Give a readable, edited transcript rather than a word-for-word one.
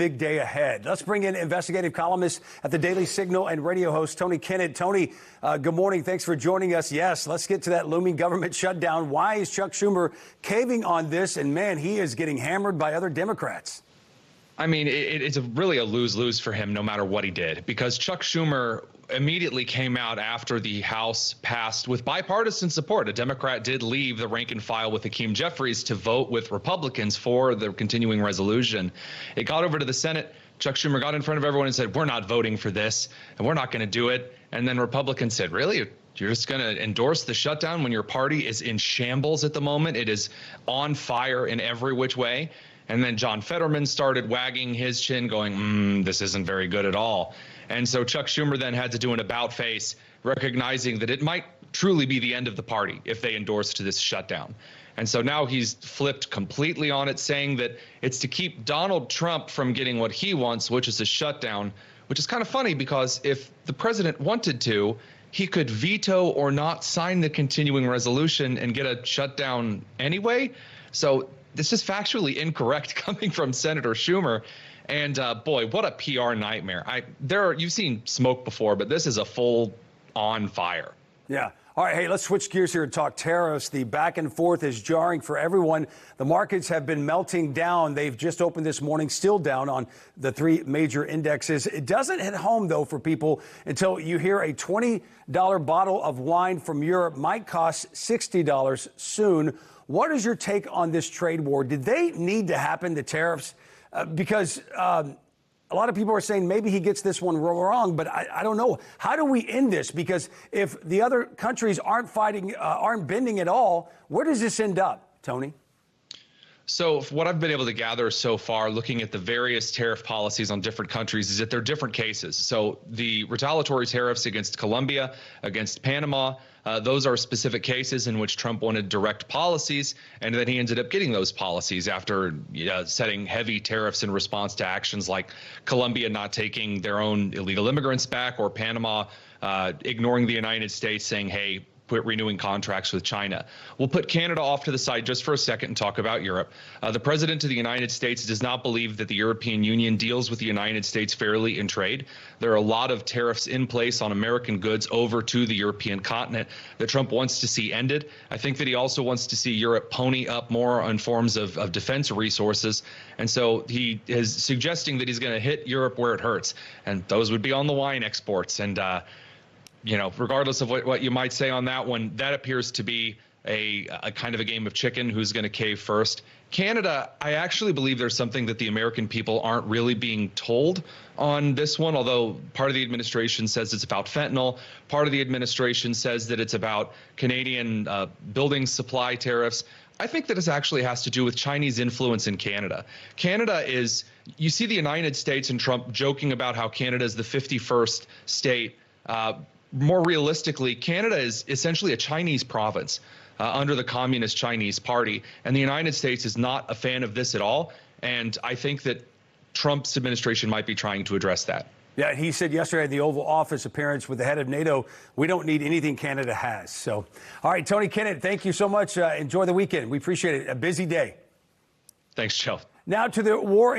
big day ahead. Let's bring in investigative columnist at the Daily Signal and radio host Tony Kennett. Tony, good morning. Thanks for joining us. Yes, let's get to that looming government shutdown. Why is Chuck Schumer caving on this? And man, he is getting hammered by other Democrats. I mean, it's really a lose-lose for him no matter what he did, because Chuck Schumer immediately came out after the House passed with bipartisan support. A Democrat did leave the rank and file with Hakeem Jeffries to vote with Republicans for the continuing resolution. It got over to the Senate. Chuck Schumer got in front of everyone and said, we're not voting for this and we're not going to do it. And then Republicans said, really? You're just going to endorse the shutdown when your party is in shambles at the moment? It is on fire in every which way. And then John Fetterman started wagging his chin going, this isn't very good at all. And so Chuck Schumer then had to do an about face, recognizing that it might truly be the end of the party if they endorsed this shutdown. And so now he's flipped completely on it, saying that it's to keep Donald Trump from getting what he wants, which is a shutdown, which is kind of funny because if the president wanted to, he could veto or not sign the continuing resolution and get a shutdown anyway. So this is factually incorrect coming from Senator Schumer. And boy, what a PR nightmare. You've seen smoke before, but this is a full on fire. Yeah. All right. Hey, let's switch gears here and talk tariffs. The back and forth is jarring for everyone. The markets have been melting down. They've just opened this morning, still down on the three major indexes. It doesn't hit home, though, for people until you hear a $20 bottle of wine from Europe might cost $60 soon. What is your take on this trade war? Did they need to happen, the tariffs? Because a lot of people are saying maybe he gets this one wrong, but I don't know. How do we end this? Because if the other countries aren't bending at all, where does this end up, Tony? So what I've been able to gather so far, looking at the various tariff policies on different countries, is that they're different cases. So the retaliatory tariffs against Colombia, against Panama, those are specific cases in which Trump wanted direct policies, and then he ended up getting those policies after setting heavy tariffs in response to actions like Colombia not taking their own illegal immigrants back, or Panama ignoring the United States, saying, hey, quit renewing contracts with China. We'll put Canada off to the side just for a second and talk about Europe. The president of the United States does not believe that the European Union deals with the United States fairly in trade. There are a lot of tariffs in place on American goods over to the European continent that Trump wants to see ended. I think that he also wants to see Europe pony up more on forms of defense resources. And so he is suggesting that he's going to hit Europe where it hurts. And those would be on the wine exports. And regardless of what you might say on that one, that appears to be a kind of a game of chicken, who's going to cave first. Canada, I actually believe there's something that the American people aren't really being told on this one, although part of the administration says it's about fentanyl. Part of the administration says that it's about Canadian building supply tariffs. I think that this actually has to do with Chinese influence in Canada. Canada is, you see the United States and Trump joking about how Canada is the 51st state. More realistically, Canada is essentially a Chinese province under the Communist Chinese Party, and the United States is not a fan of this at all. And I think that Trump's administration might be trying to address that. Yeah, he said yesterday at the Oval Office appearance with the head of NATO, we don't need anything Canada has. So, all right, Tony Kennett, thank you so much. Enjoy the weekend. We appreciate it. A busy day. Thanks, Joe. Now to the war